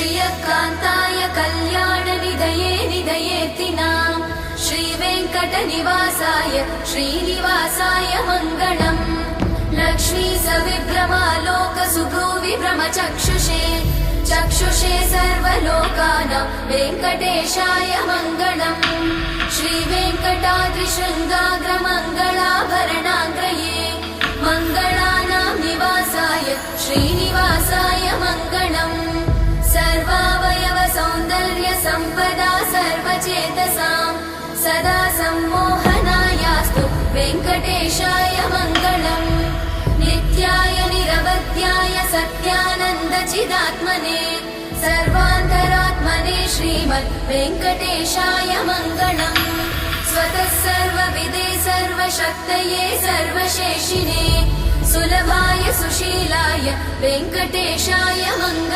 श्रियकान्ताय कल्याणनिधये निधयेऽर्थिनाम् श्रीवेङ्कटनिवासाय श्रीनिवासाय मङ्गलम् लक्ष्मी सविभ्रमालोकसुभ्रूविभ्रमचक्षुषे चक्षुषे सर्वलोकानां वेङ्कटेशाय मङ्गलम् श्रीवेङ्कटाद्रिशृङ्गाग्रमङ्गलाभरणाग्रये मङ्गलानां निवासाय श्रीनिवासाय मङ्गलम् सर्वावयव सौन्दर्य सम्पदा सर्वचेतसां सदा सम्मोहनायास्तु वेङ्कटेशाय मङ्गलम् नित्याय निरवध्याय सत्यानन्दचिदात्मने सर्वान्तरात्मने श्रीमद् वेङ्कटेशाय मङ्गलम् स्वतः सर्वविदे सर्वशक्तये सर्वशेषिने सुलभाय सुशीलाय वेङ्कटेशाय मङ्गलम्।